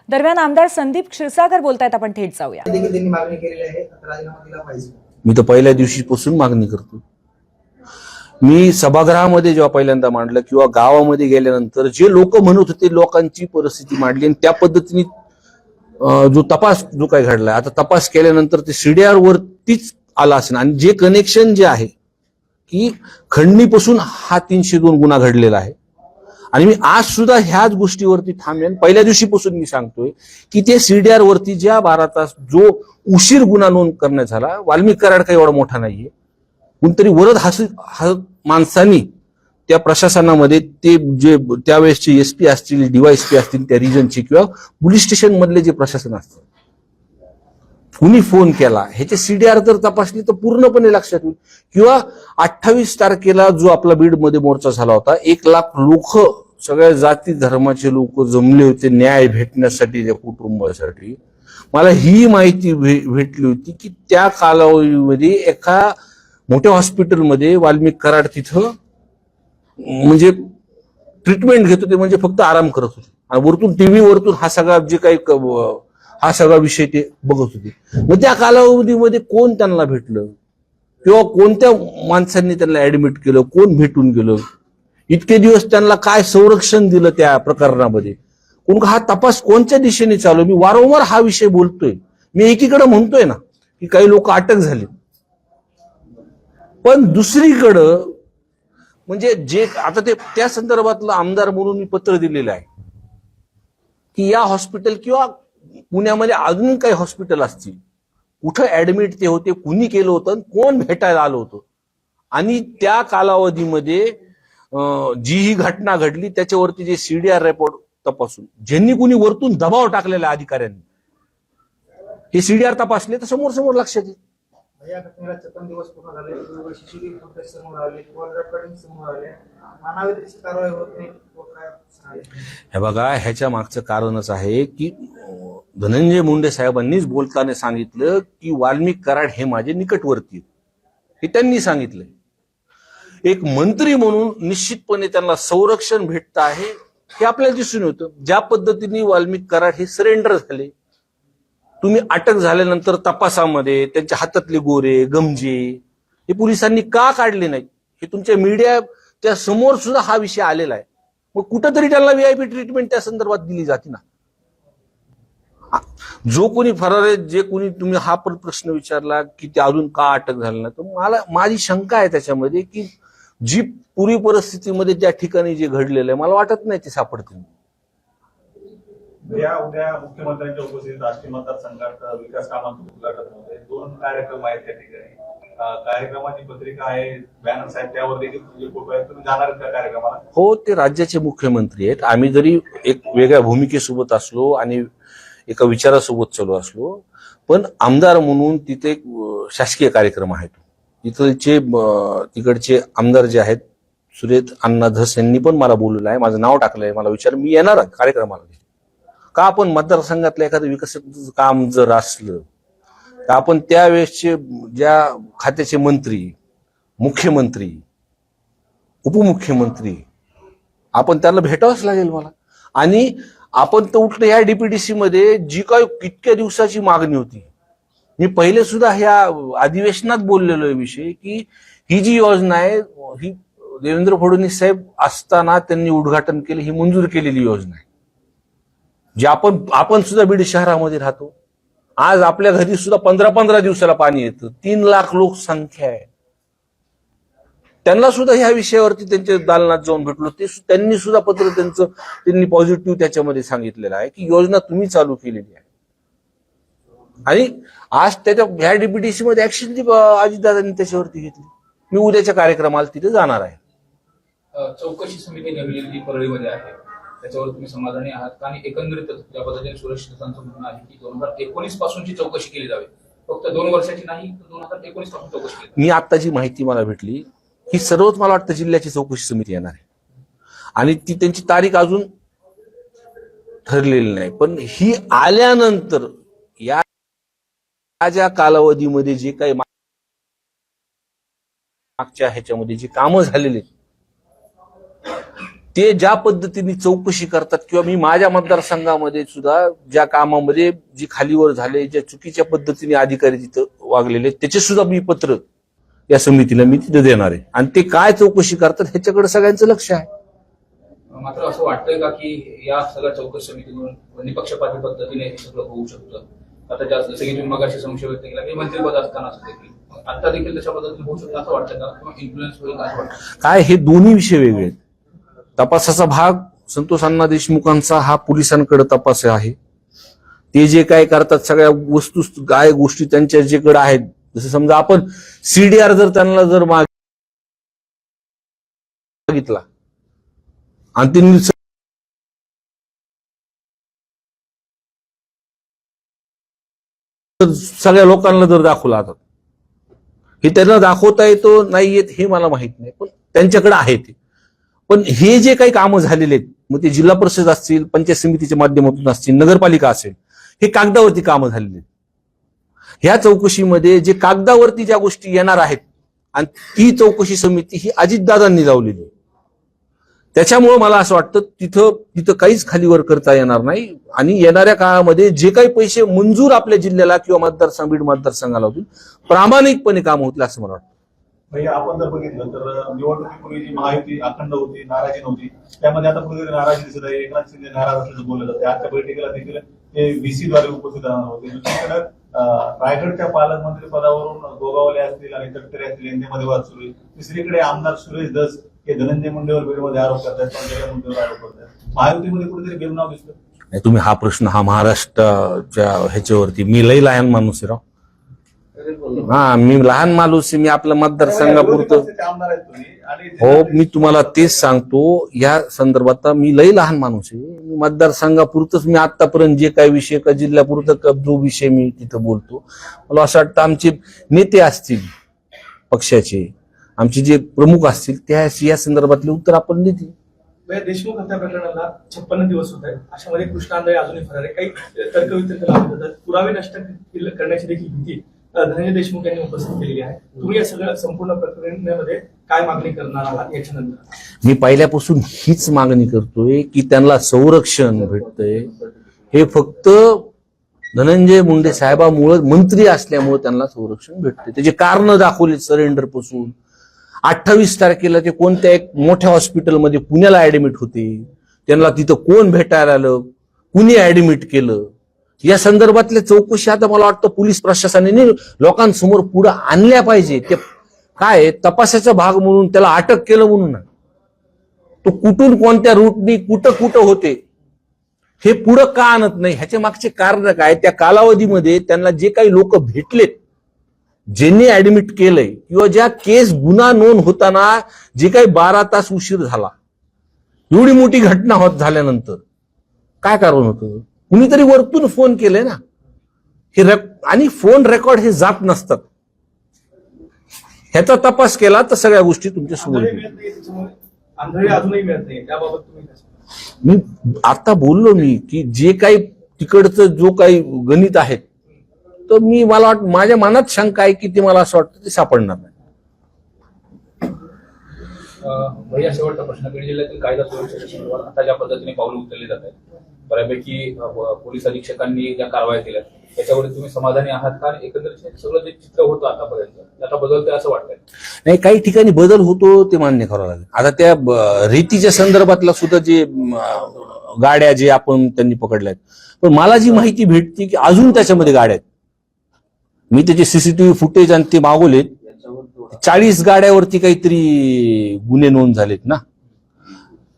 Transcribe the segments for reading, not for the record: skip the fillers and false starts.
दरम्यान आमदार संदीप क्षीरसागर बोलतायत, आपण थेट जाऊया. त्यांनी मागणी केलेली आहे, राजीनामा दिला पाहिजे. मी तर पहिल्या दिवशीपासून मागणी करतो. मी सभागृहामध्ये जेव्हा पहिल्यांदा मांडलं किंवा गावामध्ये गेल्यानंतर जे लोक म्हणत होते लोकांची परिस्थिती मांडली आणि त्या पद्धतीने जो तपास जो काही घडलाय, आता तपास केल्यानंतर ते सीडीआर वरतीच आला असेल आणि जे कनेक्शन जे आहे की खंडणीपासून हा 302 गुन्हा घडलेला आहे. आणि मी आज सुद्धा ह्याच गोष्टीवरती थांबेन. पहिल्या दिवशीपासून मी सांगतोय की ते सीडीआर वरती ज्या 12 तास जो उशीर गुन्हा नोंद करण्यात झाला, वाल्मिक कराड काही एवढा मोठा नाहीये, कोणतरी वरद माणसांनी त्या प्रशासनामध्ये ते जे त्यावेळेसचे एसपी असतील, डीवायएसपी असतील त्या रिजनचे किंवा पोलीस स्टेशन मधले जे प्रशासन असतील, कुणी फोन केला ह्याचे सीडीआर जर तपासली तर पूर्णपणे लक्षात येईल. किंवा 28 तारखेला जो आपला बीडमध्ये मोर्चा झाला होता, 1 लाख लोक, सगळ्या जाती धर्माचे लोक जमले होते न्याय भेटण्यासाठी, त्या कुटुंबासाठी. मला ही माहिती भेटली होती की त्या कालावधीमध्ये एका मोठ्या हॉस्पिटलमध्ये वाल्मिक कराड तिथं म्हणजे ट्रीटमेंट घेत होते, म्हणजे फक्त आराम करत होते आणि वरतून टीव्ही वरतून हा सगळा विषय ते बघत होते. मग त्या कालावधीमध्ये कोण त्यांना भेटलं किंवा कोणत्या माणसांनी त्यांना ऍडमिट केलं, कोण भेटून गेलं, इतके दिवस त्यांना काय संरक्षण दिलं त्या प्रकरणामध्ये, हा तपास कोणत्या दिशेने चालू. मी वारंवार हा विषय बोलतोय. मी एकीकडे म्हणतोय ना की काही लोक अटक झाले, पण दुसरीकडं म्हणजे जे आता ते त्या संदर्भातलं आमदार म्हणून मी पत्र दिलेलं आहे की या हॉस्पिटल किंवा पुण्यामध्ये अजून काही हॉस्पिटल असतील, कुठं ऍडमिट ते होते, कुणी केलं होतं, कोण भेटायला आलं होतं, आणि त्या कालावधीमध्ये जी ही घटना घडली त्याच्यावरती जे सीडीआर रिपोर्ट तपासून ज्यांनी कुणी वरतून दबाव टाकलेला अधिकाऱ्यांनी हे सीडीआर तपासले तर समोर समोर लक्षात येईल. या घटनेला 56 दिवस पूर्ण झाले, सीसीटीव्ही फुटेज समोर आले, कॉल रेकॉर्डिंग समोर आले, मानवाधिकार कारवाई होत नाही. हे बघा, ह्याच्या मागचं कारणच आहे की धनंजय मुंडे साहेबांनीच बोलताना सांगितलं की वाल्मिक कराड हे माझे निकटवर्ती, हे त्यांनी सांगितलंय. एक मंत्री म्हणून निश्चितपणे त्यांना संरक्षण भेटत आहे हे आपल्याला दिसून होतं. ज्या पद्धतीने वाल्मिक कराड हे सरेंडर झाले, तुम्ही अटक झाल्यानंतर तपासामध्ये त्यांच्या हातातले गोरे गमजे हे पोलिसांनी का काढले नाहीत, हे तुमच्या मीडियाच्या समोर सुद्धा हा विषय आलेला आहे. मग कुठंतरी त्यांना व्हीआयपी ट्रीटमेंट त्या संदर्भात दिली जाते ना. जो कोणी फरार आहे, जे कोणी तुम्ही हा पण प्रश्न विचारला की ते अजून का अटक झालं नाही, तर माझी शंका आहे त्याच्यामध्ये की जी पूर्वी परिस्थितीमध्ये त्या ठिकाणी जे घडलेलं आहे, मला वाटत नाही ते सापडतील. उद्या मुख्यमंत्र्यांच्या उपस्थितीत राष्ट्रीय मतदारसंघात विकास कामांचं उद्घाटन होते. 2 कार्यक्रम आहेत त्या ठिकाणी. कार्यक्रमाची पत्रिका आहे, बॅनर्स आहेत, त्यावर देखील फोटो आहेत. तुम्ही जाणार का कार्यक्रमाला? हो, ते राज्याचे मुख्यमंत्री आहेत. आम्ही जरी एक वेगळ्या भूमिकेसोबत असलो आणि एका विचारासोबत चालू असलो, पण आमदार म्हणून तिथे एक शासकीय कार्यक्रम आहे. तिकडचे आमदार जे आहेत सुरेश अण्णा धस यांनी पण मला बोललेलं आहे, माझं नाव टाकलंय, मला विचार मी येणार आहे कार्यक्रमाला. का आपण मतदारसंघातलं एखादं विकसित काम जर असलं तर आपण त्यावेळेसचे ज्या खात्याचे मंत्री, मुख्यमंत्री, उपमुख्यमंत्री, आपण त्यांना भेटावंच लागेल मला. आणि आपण तर उठलं ह्या डीपीडीसी मध्ये जी काही कितक्या दिवसाची मागणी होती, मी पहिले सुद्धा ह्या अधिवेशनात बोललेलो विषय की ही जी योजना आहे ही देवेंद्र फडणवीस साहेब असताना त्यांनी उद्घाटन केले, ही मंजूर केलेली योजना आहे. जे आपण सुद्धा बीड शहरामध्ये राहतो, आज आपल्या घरी सुद्धा 15-15 दिवसाला पाणी येतं. 3 लाख लोकसंख्या आहे. त्यांना सुद्धा ह्या विषयावरती त्यांच्या दालनात जाऊन भेटलो, त्यांनी सुद्धा पत्र त्यांनी पॉझिटिव्ह त्याच्यामध्ये सांगितलेलं आहे की योजना तुम्ही चालू केलेली आहे. आणि आज त्याच्या ह्या डीपीडीसी मध्ये ऍक्शन अजितदादांनी त्याच्यावरती घेतली. मी उद्याच्या कार्यक्रमाला तिथे जाणार आहे. चौकशी समिती नेमलेली परळीमध्ये आहे, त्याच्यावर तुम्ही समाधानी आहात का? आणि एकंदरीत ज्या पद्धतीने सुरेश दत्तांचं म्हणणं आहे की 2019 पासूनची चौकशी केली जावी, फक्त 2 वर्षाची नाही, 2019 पासून चौकशी केली. मी आता जी माहिती मला भेटली ही सर्वच मला वाटतं जिल्ह्याची चौकशी समिती येणार आहे आणि ती त्यांची तारीख अजून ठरलेली नाही. पण ही आल्यानंतर या ज्या कालावधीमध्ये जे काही मागच्या ह्याच्यामध्ये जी कामं झालेली ते ज्या पद्धतीने चौकशी करतात किंवा मी माझ्या मतदारसंघामध्ये सुद्धा ज्या कामामध्ये जी खालीवर झाले, ज्या चुकीच्या पद्धतीने अधिकारी तिथं वागलेले, त्याचे सुद्धा मी पत्र या समितीला मी तिथं देणार आहे आणि ते काय चौकशी करतात ह्याच्याकडे सगळ्यांचं लक्ष आहे. मात्र असं वाटतंय का की या सगळ्या चौकशी समितीतून निपक्षपाती पद्धतीने हे सगळं होऊ शकतं? आता जास्त जसं की तुम्ही मगाशी संशय व्यक्त केला की मंत्रिपद असताना असं देखील आता देखील तशा पद्धतीने होऊ शकतं असं वाटतं का, किंवा इन्फ्लुएन्स होईल असं वाटतं? काय हे दोन्ही विषय वेगळे आहेत. तपासाचा भाग संतोष अण्णा देशमुखांचा हा पोलिसांकडे तपास आहे. ते जे काय करतात सगळ्या वस्तू काय गोष्टी त्यांच्या जेकडे आहेत, जसं समजा आपण सीडीआर जर त्यांना जर मागितला आणि त्यांनी सगळ्या लोकांना जर दाखवला आता हे त्यांना दाखवता येतो नाही येत हे मला माहित नाही, पण त्यांच्याकडे आहे ते. पण हे जे काही कामं झालेले आहेत, मग ते जिल्हा परिषद असतील, पंचायत समितीच्या माध्यमातून असतील, नगरपालिका असेल, हे कागदावरती कामं झालेली आहेत. ह्या चौकशीमध्ये जे कागदावरती ज्या गोष्टी येणार आहेत आणि ती चौकशी समिती ही अजितदादांनी लावलेली आहे. त्याच्यामुळे मला असं वाटतं तिथं काहीच खालीवर करता येणार नाही आणि येणाऱ्या काळामध्ये जे काही पैसे मंजूर आपल्या जिल्ह्याला किंवा बीड मतदारसंघाला होतील प्रामाणिकपणे काम होतील असं मला वाटतं. म्हणजे आपण जर बघितलं तर निवडणुकीपूर्वी जी महायुती अखंड होती, नाराजी नव्हती, त्यामध्ये आता कुठेतरी नाराजी दिसत आहे. एकनाथ शिंदे नाराज असल्याचं बोललं जातं. आजच्या बैठकीला देखील ते व्हीसी द्वारे उपस्थित राहणार होते. दुसरीकडे रायगडच्या पालकमंत्री पदावरून गोगावले असतील आणि तटकरे असतील यांच्यामध्ये वाद सुरू आहे. तिसरीकडे आमदार सुरेश धस हे धनंजय मुंडेवर बीडमध्ये आरोप करतात, पंकजा मुंडेवर आरोप करतात. महायुतीमध्ये कुठेतरी बेबनाव दिसतं. तुम्ही हा प्रश्न हा महाराष्ट्राच्या ह्याच्यावरती मी लई लहान माणूस आहे राव. हा मी लहान माणूस आहे, मी आपल्या मतदारसंघापुरतं आमदार आहेत तुम्ही आणि हो मी तुम्हाला तेच सांगतो. या संदर्भात मी लई लहान माणूस आहे. मी मतदारसंघापुरतच मी आतापर्यंत जे काही विषय का जिल्ह्यापुरतं जो विषय मी तिथं बोलतो, मला असं वाटतं आमचे नेते असतील पक्षाचे, आमचे जे प्रमुख असतील त्या या संदर्भातले उत्तर आपण देतील. देशमुख हत्या प्रकरणाला 56 दिवस होत आहेत. अशामध्ये कृष्णा आंधळे अजूनही फरार आहे. काही तर्कवितर्क लावले जातात. पुरावे नष्ट करण्याची देखील भीती धनंजय देशमुख यांनी उपस्थित केलेली आहे. तुम्ही या सगळ्या संपूर्ण प्रकरणामध्ये काय मागणी करणार आहात याच्यानंतर? मी पहिल्यापासून हीच मागणी करतोय की त्यांना संरक्षण भेटतंय. हे फक्त धनंजय मुंडे साहेबामुळे मंत्री असल्यामुळे त्यांना संरक्षण भेटते. त्याचे कारण दाखवले सरेंडर पासून 28 तारखेला ते कोणत्या एक मोठ्या हॉस्पिटलमध्ये पुण्याला ऍडमिट होते. त्यांना तिथं कोण भेटायला आलं, कुणी ऍडमिट केलं, या संदर्भातल्या चौकशी आता मला वाटतं पोलीस प्रशासनाने लोकांसमोर पुढे आणल्या पाहिजे. ते काय तपासाचा भाग म्हणून त्याला अटक केलं म्हणून तो कुठून कोणत्या रूटनी कुठं होते हे पुढं का आणत नाही, ह्याच्या मागचे कारण काय? त्या कालावधीमध्ये त्यांना जे काही लोक भेटलेत, ज्यांनी ऍडमिट केलंय किंवा ज्या केस गुन्हा नोंद होताना जे काही 12 तास उशीर झाला, एवढी मोठी घटना होत झाल्यानंतर काय कारण होतं? कुणीतरी वरतून फोन केले ना हे आणि फोन रेकॉर्ड हे जात नसतात. ह्याचा तपास केला तर सगळ्या गोष्टी तुमच्या समोर येतील. आंधळे अजूनही मिळत नाही, त्याबाबत तुम्ही काय सांगाल? मी आता बोललो मी की जे काही तिकडचं जो काही गणित आहे तर मला वाटतं माझ्या मनात शंका आहे की ते मला असं वाटतं ते सापडणार नाही. भैया शेवटचा प्रश्न, बीड जिल्ह्यातील कायदा सुरक्षेच्या संदर्भात आता ज्या पद्धतीने पावलं उचलली जात आहेत, बऱ्यापैकी पोलीस अधीक्षकांनी ज्या कारवाया केल्या त्याच्यावर तुम्ही समाधानी आहात का? एकंदरीत सगळं जे चित्र होतं आतापर्यंत आता बदलतंय असं वाटतंय? नाही, काही ठिकाणी बदल होतो ते मान्य करावं लागेल. आता त्या रेतीच्या संदर्भातला सुद्धा जे गाड्या जे आपण त्यांनी पकडल्या आहेत, पण मला जी माहिती भेटते की अजून त्याच्यामध्ये गाड्या आहेत. मी त्याचे सीसीटीव्ही फुटेज आणि ते मागवलेत. 40 गाड्यावरती काहीतरी गुन्हे नोंद झालेत ना.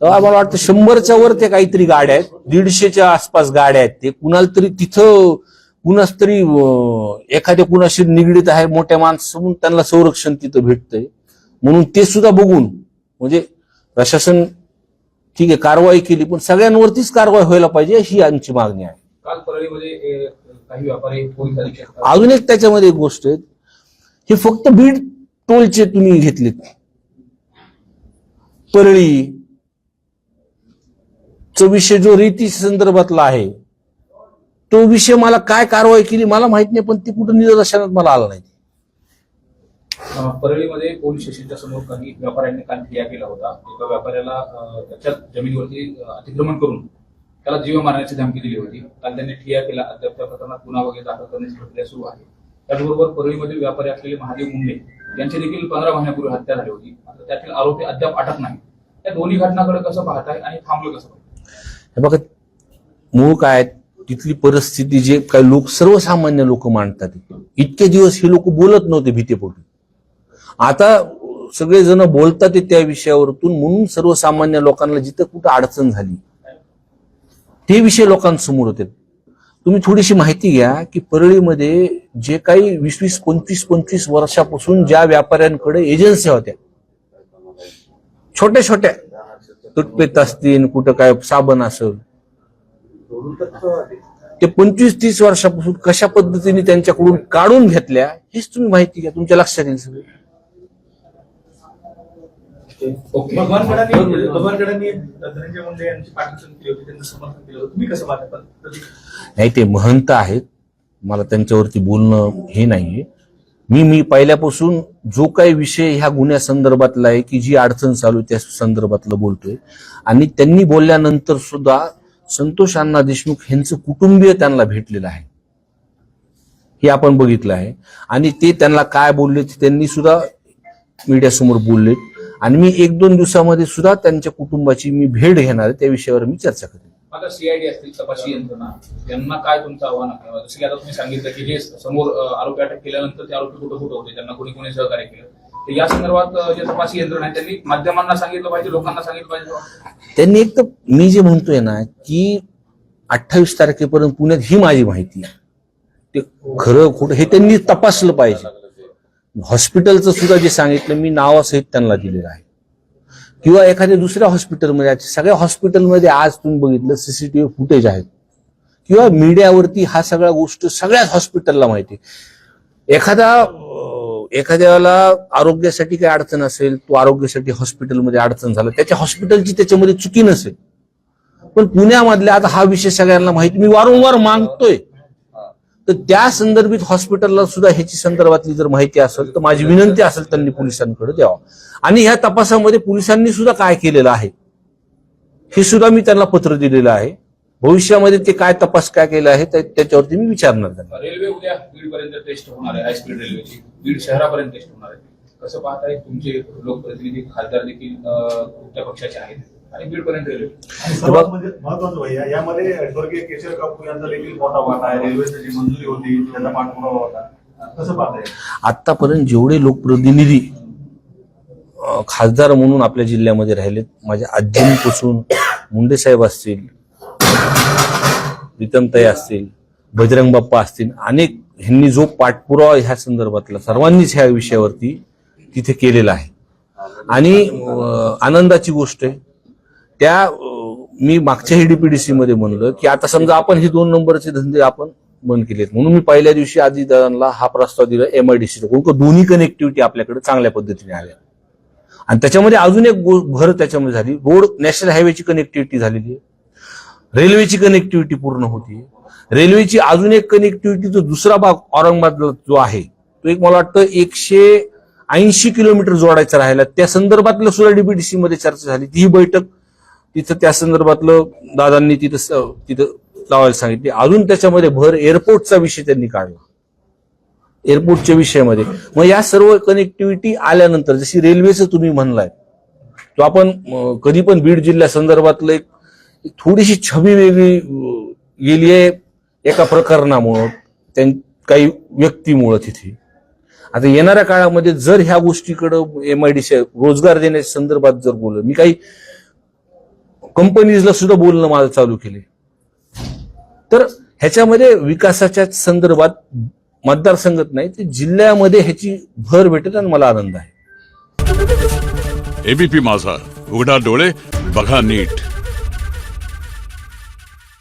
तेव्हा मला वाटतं 100च्या वर ते काहीतरी गाड्या आहेत, 150च्या आसपास गाड्या आहेत. ते कुणाला तरी तिथं कुणाच तरी एखाद्या कुणाशी निगडीत आहे मोठ्या माणसातून त्यांना संरक्षण तिथं भेटतंय. म्हणून ते सुद्धा बघून म्हणजे प्रशासन ठीक आहे कारवाई केली, पण सगळ्यांवरतीच कारवाई व्हायला पाहिजे ही आमची मागणी आहे. काल परळीमध्ये काही व्यापारी पोलीस अधीक्षक अजून एक त्याच्यामध्ये एक गोष्ट आहे, हे फक्त बीड टोलचे तुम्ही घेतलेत. परळी चा विषय जो रेती संदर्भातला आहे तो विषय मला काय कारवाई केली मला माहित नाही, पण ती कुठं निदर्शनात मला आला नाही. परळीमध्ये पोलीस स्टेशनच्या समोर काही व्यापाऱ्यांनी काल ठिय्या केला होता. एका व्यापाऱ्याला त्याच्या जमिनीवरती अतिक्रमण करून त्याला जीव मारण्याची धमकी दिली होती. काल त्यांनी ठिय्या केला. अद्याप त्या प्रकरणात गुन्हा वगैरे दाखल करण्याची प्रक्रिया सुरू आहे. त्याचबरोबर परळीमधील व्यापारी असलेले महादेव मुंडे यांची देखील 15 महिन्यापूर्वी हत्या झाली होती. मात्र त्यातील आरोपी अद्याप अटक नाही. त्या दोन्ही घटनांकडे कसं पाहताय आणि थांबलं कसं पाहताय? हे बघा, मूळ काय तिथली परिस्थिती जे काही लोक सर्वसामान्य लोक मांडतात, इतके दिवस हे लोक बोलत नव्हते भीतीपोटी. आता सगळेजण बोलतात त्या विषयावरतून, म्हणून सर्वसामान्य लोकांना जिथं कुठं अडचण झाली ते विषय लोकांसमोर होते. तुम्ही थोडीशी माहिती घ्या की परळीमध्ये जे काही 20-25 वर्षापासून ज्या व्यापाऱ्यांकडे एजन्सी होत्या, छोट्या छोट्या टूथपेस्ट असतील, कुठं काय साबण असेल, ते 25-30 वर्षापासून कशा पद्धतीने त्यांच्याकडून काढून घेतल्या हेच तुम्ही माहिती घ्या, तुमच्या लक्षात येईल सगळं. भगवान गडांनी धनंजय मुंडे यांची पाठिंबा केली होती, त्यांचं समर्थन केलं होतं. तुम्ही कसं पाहता? नाही, ते महंत आहेत, मला त्यांच्यावरती बोलणं हे नाहीये. मी पहिल्यापासून जो काही विषय ह्या गुन्ह्यासंदर्भातला आहे की जी अडचण चालू आहे त्या संदर्भातलं बोलतोय. आणि त्यांनी बोलल्यानंतर सुद्धा संतोष अण्णा देशमुख यांचं कुटुंबीय त्यांना भेटलेलं आहे, हे आपण बघितलं आहे. आणि ते त्यांना काय बोलले त्यांनी सुद्धा मीडियासमोर बोलले. आणि मी 1-2 दिवसामध्ये सुद्धा त्यांच्या कुटुंबाची मी भेट घेणार आहे, त्या विषयावर मी चर्चा करेन. आता सीआयडी असतील, तपासी यंत्रणा, यांना काय तुमचं आव्हान आहे? जसं की आता तुम्ही सांगितलं की हे समोर आरोपी अटक केल्यानंतर ते आरोपी कुठं होते, त्यांना कोणी कोणी सहकार्य केलं, तर या संदर्भात जे तपासी यंत्रणा आहे त्यांनी माध्यमांना सांगितलं पाहिजे, लोकांना सांगितलं पाहिजे. त्यांनी एक तर मी जे म्हणतोय ना की 28 तारखेपर्यंत पुण्यात ही माझी माहिती आहे, ते खरं खोटं हे त्यांनी तपासलं पाहिजे. हॉस्पिटलचं सुद्धा जे सांगितलं मी नावासहित त्यांना दिलेलं आहे. किंवा एखाद्या दुसऱ्या हॉस्पिटलमध्ये, सगळ्या हॉस्पिटलमध्ये आज तुम्ही बघितलं सीसीटीव्ही फुटेज आहेत, किंवा मीडियावरती हा सगळ्या गोष्ट सगळ्याच हॉस्पिटलला माहिती. एखाद्याला आरोग्यासाठी काही अडचण असेल, तो आरोग्यासाठी हॉस्पिटलमध्ये अडचण झालं, त्याच्या हॉस्पिटलची त्याच्यामध्ये चुकी नसेल. पण पुण्यामधल्या आता हा विषय सगळ्यांना माहिती, मी वारंवार मागतोय, तर त्या संदर्भित हॉस्पिटलला सुद्धा ह्याची संदर्भातली जर माहिती असेल तर माझी विनंती असेल त्यांनी पोलिसांकडे द्यावा. आणि ह्या तपासामध्ये पोलिसांनी सुद्धा काय केलेलं आहे हे सुद्धा मी त्यांना पत्र दिलेलं आहे. भविष्यामध्ये ते काय तपास काय केला आहे त्याच्यावरती मी विचारणार त्यांना. रेल्वे उद्या बीडपर्यंत टेस्ट होणार आहे, हायस्पीड रेल्वेची बीड शहरापर्यंत टेस्ट होणार आहे. कसं पाहताय? तुमचे लोकप्रतिनिधी, खासदार देखील तुमच्या पक्षाचे आहेत आणि बीडपर्यंत रेल्वे. सर्वात म्हणजे महत्वाचं भैया, यामध्ये स्वर्गीय केशर काकू यांचा देखील मोठा वाटा आहे. रेल्वेची जी मंजुरी होती त्याचा पाठपुरावा होता. कसं पाहताय? आतापर्यंत जेवढे लोकप्रतिनिधी खासदार म्हणून आपल्या जिल्ह्यामध्ये राहिलेत, माझ्या आजींपासून मुंडे साहेब असतील, प्रीतमताई असतील, बजरंग बाप्पा असतील, अनेक ह्यांनी जो पाठपुरावा ह्या संदर्भातला सर्वांनीच ह्या विषयावरती तिथे केलेला आहे. आणि आनंदाची गोष्ट आहे, त्या मी मागच्या डीपीडीसी मध्ये म्हणलं की आता समजा आपण हे 2 नंबरचे धंदे आपण बंद केलेत, म्हणून मी पहिल्या दिवशी अजितदादांना हा प्रस्ताव दिला एमआयडीसी, दोन्ही कनेक्टिव्हिटी आपल्याकडे चांगल्या पद्धतीने आल्या. आणि त्याच्यामध्ये अजून एक भर त्याच्यामध्ये झाली, रोड नॅशनल हायवेची कनेक्टिव्हिटी झालेली आहे, रेल्वेची कनेक्टिव्हिटी पूर्ण होती. रेल्वेची अजून एक कनेक्टिव्हिटी जो दुसरा भाग औरंगाबादला जो आहे तो एक मला वाटतं 180 किलोमीटर जोडायचा राहिला, त्या संदर्भातलं सुद्धा डीपीडीसी मध्ये चर्चा झाली. ती बैठक तिथं त्या संदर्भातलं दादांनी तिथं लावायला सांगितली. अजून त्याच्यामध्ये भर एअरपोर्टचा विषय त्यांनी काढला, एअरपोर्टच्या विषयामध्ये. मग या सर्व कनेक्टिव्हिटी आल्यानंतर जशी रेल्वेचं तुम्ही म्हणलाय, तो आपण कधी पण बीड जिल्ह्या संदर्भातलं एक थोडीशी छबी वेगळी गेली आहे एका प्रकरणामुळं, काही व्यक्तीमुळं तिथे. आता येणाऱ्या काळामध्ये जर ह्या गोष्टीकडं एमआयडीसी रोजगार देण्याच्या संदर्भात जर बोललं, मी काही कंपनीजला सुद्धा बोलणं माझं चालू केले, तर ह्याच्यामध्ये विकासाच्या संदर्भात मतदारसंघात नाही तर जिल्ह्यामध्ये ह्याची भर भेटेल आणि मला आनंद आहे. एबीपी माझा, उघडा डोळे बघा नीट.